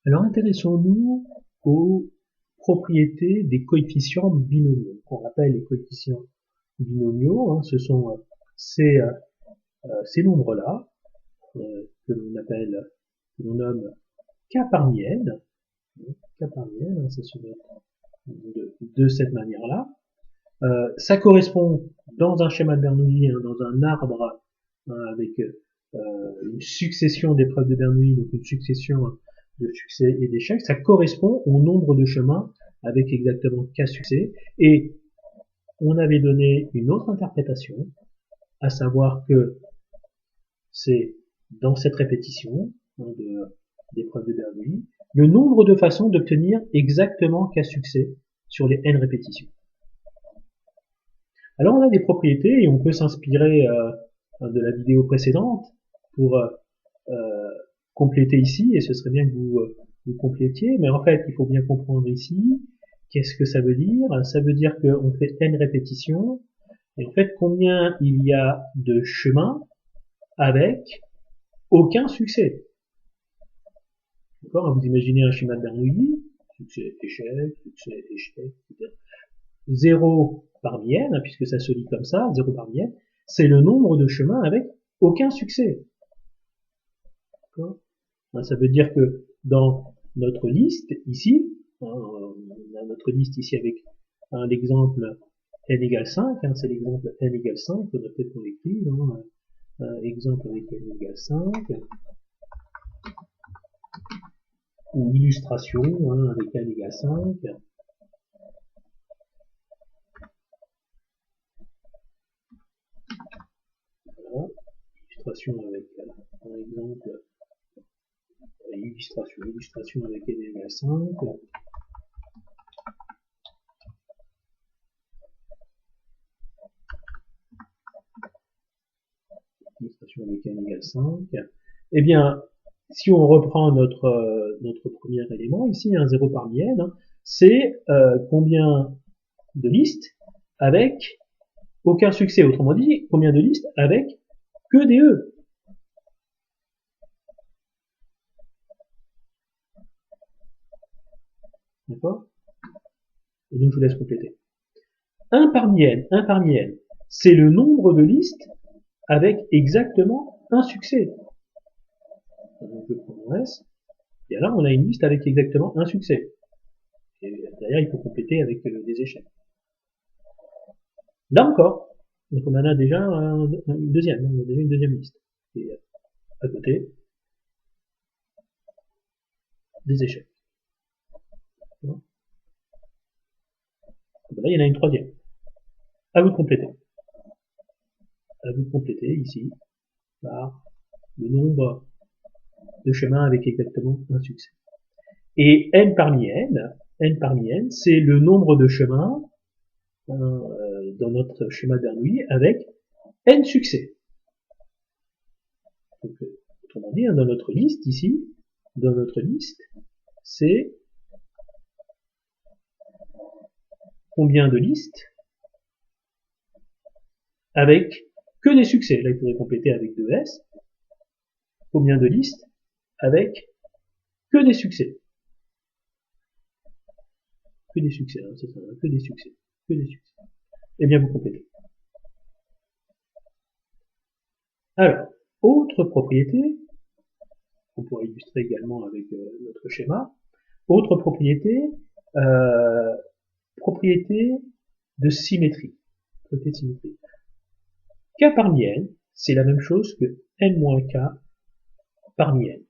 Alors intéressons-nous aux propriétés des coefficients binomiaux, qu'on appelle les coefficients binomiaux. Ce sont ces nombres-là que l'on nomme k parmi n. K parmi n, ça se note de cette manière-là. Ça correspond dans un schéma de Bernoulli, dans un arbre avec une succession d'épreuves de Bernoulli, donc une succession de succès et d'échecs, ça correspond au nombre de chemins avec exactement k succès. Et on avait donné une autre interprétation, à savoir que c'est dans cette répétition d'épreuves de Bernoulli, le nombre de façons d'obtenir exactement k succès sur les n répétitions. Alors on a des propriétés et on peut s'inspirer de la vidéo précédente pour compléter ici, et ce serait bien que vous complétiez, mais en fait il faut bien comprendre ici qu'est-ce que ça veut dire. Ça veut dire qu'on fait n répétitions, et en fait combien il y a de chemins avec aucun succès. D'accord? Vous imaginez un schéma de Bernoulli, succès, échec, etc. 0 parmi n, puisque ça se lit comme ça, 0 parmi n, c'est le nombre de chemins avec aucun succès. D'accord? Ça veut dire que dans notre liste ici, on a notre liste ici avec l'exemple n égale 5, c'est l'exemple n égale 5, on a peut-être qu'on l'écrive, exemple avec n égale 5, ou illustration avec n égale 5. Voilà, illustration avec un exemple, illustration avec n égale 5. Illustration avec n égale 5. Eh bien, si on reprend notre premier élément ici, 0 parmi n, c'est combien de listes avec aucun succès. Autrement dit, combien de listes avec que des E. D'accord? Et donc je vous laisse compléter. 1 parmi n, c'est le nombre de listes avec exactement un succès. Donc je prends mon S, et là on a une liste avec exactement un succès. Et derrière il faut compléter avec des échecs. Là encore, donc on en a déjà une deuxième liste. Et à côté, des échecs. Là il y en a une troisième. À vous de compléter. À vous de compléter ici par le nombre de chemins avec exactement un succès. Et n parmi n, c'est le nombre de chemins dans notre schéma de Bernoulli avec n succès. Donc, autrement dit, dans notre liste ici, c'est combien de listes avec que des succès. Là, il faudrait compléter avec 2S. Combien de listes avec que des succès. Que des succès, c'est ça, que des succès. Que des succès. Eh bien, vous complétez. Alors, autre propriété, qu'on pourrait illustrer également avec notre schéma, autre propriété, propriété de symétrie. Propriété de symétrie. K parmi n, c'est la même chose que n-k parmi n.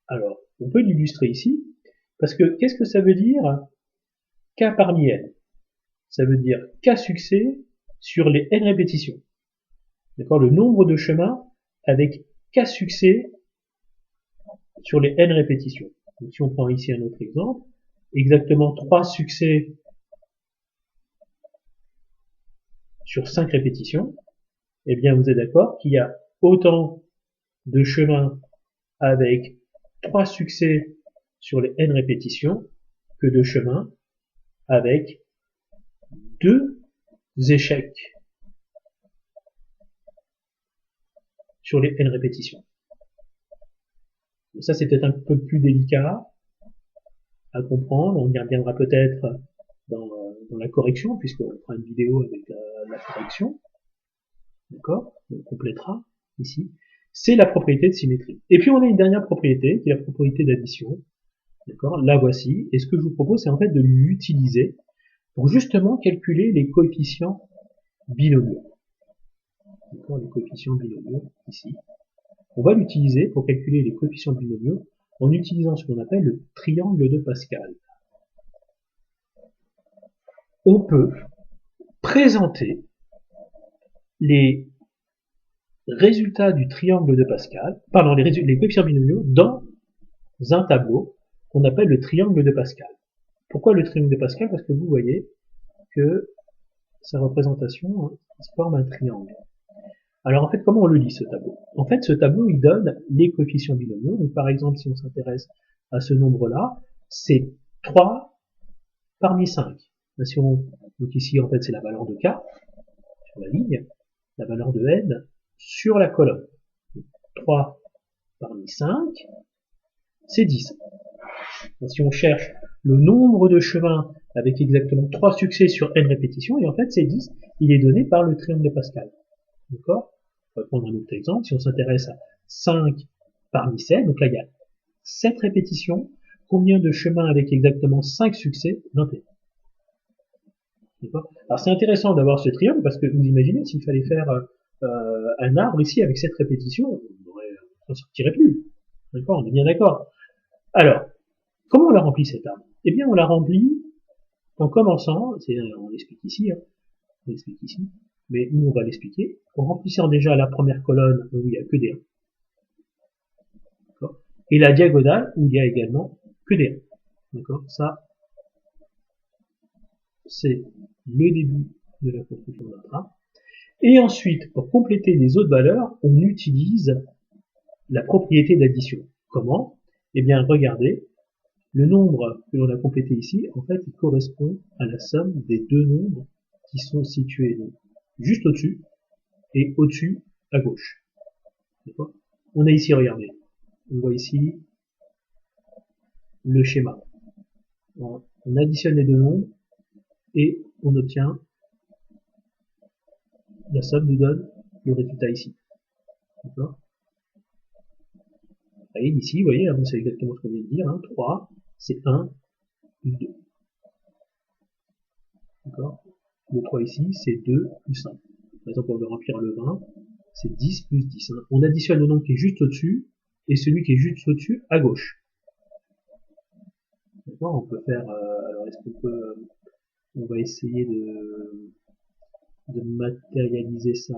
Alors, on peut l'illustrer ici, parce que qu'est-ce que ça veut dire K parmi n? Ça veut dire K succès sur les n répétitions. D'accord? Le nombre de chemins avec K succès sur les n répétitions. Donc, si on prend ici un autre exemple, exactement 3 succès sur 5 répétitions, eh bien vous êtes d'accord qu'il y a autant de chemins avec 3 succès sur les n répétitions que de chemins avec 2 échecs sur les n répétitions. Ça, c'est peut-être un peu plus délicat à comprendre. On y reviendra peut-être dans la correction, puisqu'on fera une vidéo avec la correction. D'accord? On complétera ici. C'est la propriété de symétrie. Et puis on a une dernière propriété, qui est la propriété d'addition. D'accord? La voici. Et ce que je vous propose, c'est en fait de l'utiliser pour justement calculer les coefficients binomiaux. D'accord? Les coefficients binomiaux, ici. On va l'utiliser pour calculer les coefficients binomiaux en utilisant ce qu'on appelle le triangle de Pascal. On peut présenter les résultats du triangle de Pascal, pardon, les coefficients binomiaux dans un tableau qu'on appelle le triangle de Pascal. Pourquoi le triangle de Pascal? Parce que vous voyez que sa représentation forme un triangle. Alors en fait, comment on le lit ce tableau? En fait, ce tableau, il donne les coefficients binomiaux. Donc par exemple, si on s'intéresse à ce nombre-là, c'est 3 parmi 5. Donc ici, en fait, c'est la valeur de K sur la ligne, la valeur de N sur la colonne. 3 parmi 5, c'est 10. Donc, si on cherche le nombre de chemins avec exactement 3 succès sur N répétitions, et en fait, c'est 10, il est donné par le triangle de Pascal. D'accord? On va prendre un autre exemple. Si on s'intéresse à 5 parmi 7, donc là, il y a 7 répétitions. Combien de chemins avec exactement 5 succès? 21. Alors c'est intéressant d'avoir ce triangle parce que vous imaginez s'il fallait faire un arbre ici avec 7 répétitions, on ne sortirait plus. D'accord? On est bien d'accord. Alors, comment on l'a rempli cet arbre? Eh bien, on l'a rempli en commençant, on l'explique ici, mais nous on va l'expliquer, en remplissant déjà la première colonne où il n'y a que des 1. Et la diagonale où il y a également que des 1. D'accord? Ça, c'est le début de la construction d'un arbre. Et ensuite, pour compléter les autres valeurs, on utilise la propriété d'addition. Comment? Eh bien, regardez, le nombre que l'on a complété ici, en fait, il correspond à la somme des deux nombres qui sont situés donc, juste au-dessus et au-dessus à gauche. On a ici, regardez, on voit ici le schéma. On additionne les deux nombres et on obtient la somme nous donne le résultat ici. D'accord? Et ici, vous voyez, c'est exactement ce qu'on vient de dire, 3, c'est 1 plus 2. D'accord? Le 3 ici, c'est 2 plus 1. Par exemple, on veut remplir le 20, c'est 10 plus 10. On additionne le nombre qui est juste au-dessus et celui qui est juste au-dessus à gauche. D'accord? On peut faire, alors est-ce qu'on peut, on va essayer de matérialiser ça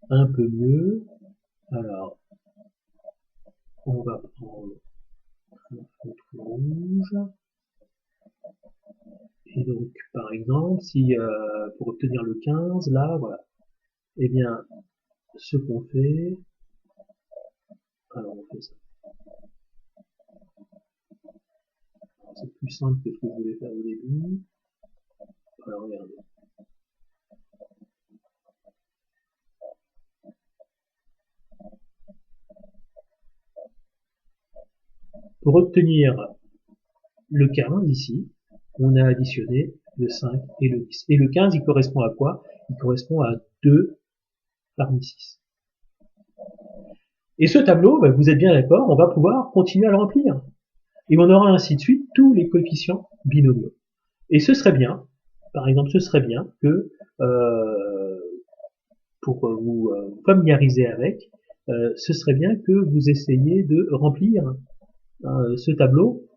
un peu mieux. Alors, on va prendre un fond rouge. Et donc, par exemple, si pour obtenir le 15, là, voilà. Eh bien, ce qu'on fait, alors on fait ça. C'est plus simple que ce que je voulais faire au début. Alors regardez. Pour obtenir le 15 ici, on a additionné le 5 et le 10. Et le 15, il correspond à quoi? Il correspond à 2 parmi 6. Et ce tableau, vous êtes bien d'accord, on va pouvoir continuer à le remplir. Et on aura ainsi de suite tous les coefficients binomiaux. Et ce serait bien, par exemple, ce serait bien que, pour vous familiariser avec, ce serait bien que vous essayiez de remplir ce tableau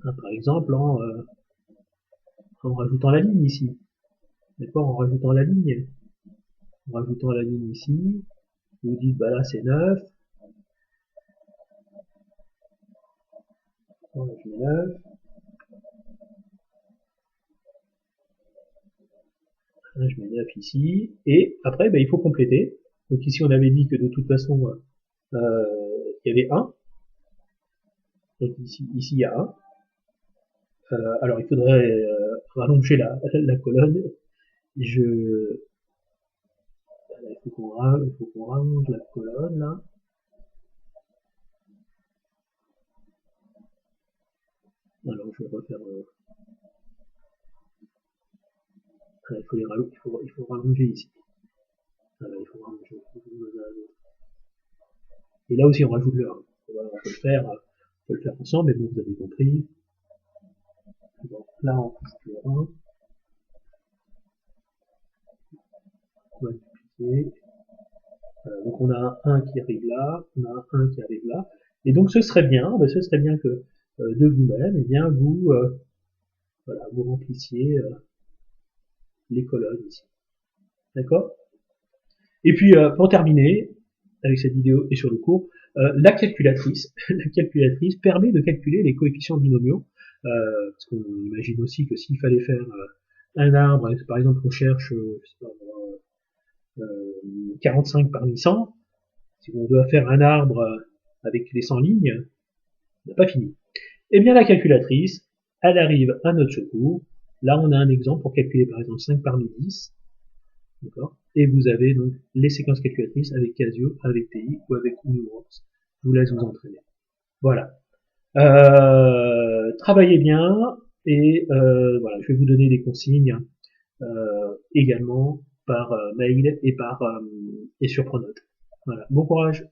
par exemple en rajoutant la ligne ici. D'accord? En rajoutant la ligne. En rajoutant la ligne ici. Vous dites, bah là c'est 9. Là, je mets 9. Là, je mets 9 ici. Et après, il faut compléter. Donc ici, on avait dit que de toute façon, il y avait 1. Donc ici, il y a 1. Alors il faudrait rallonger la colonne je, il faut qu'on rallonge la colonne, là. Alors, je vais refaire, il faut rallonger ici. Voilà, il faut rallonger. Et là aussi, on rajoute le 1. Voilà, on peut le faire ensemble, mais bon, vous avez compris. Bon, là, on pousse le 1. On va dupliquer. Voilà, donc on a un 1 qui arrive là, on a un 1 qui arrive là. Et donc ce serait bien que de vous-même, eh bien vous, voilà, vous remplissiez les colonnes ici. D'accord? Et puis pour terminer avec cette vidéo et sur le cours, la calculatrice, la calculatrice permet de calculer les coefficients binomiaux, parce qu'on imagine aussi que s'il fallait faire un arbre, par exemple on cherche, je sais pas, 45 parmi 100, si on doit faire un arbre avec les 100 lignes, on n'a pas fini. Eh bien, la calculatrice, elle arrive à notre secours. Là, on a un exemple pour calculer, par exemple, 5 parmi 10. D'accord? Et vous avez donc les séquences calculatrices avec Casio, avec TI ou avec Uniworks. Je vous laisse vous entraîner. Voilà. Travaillez bien et voilà, je vais vous donner des consignes également par mail et sur Pronote. Voilà. Bon courage.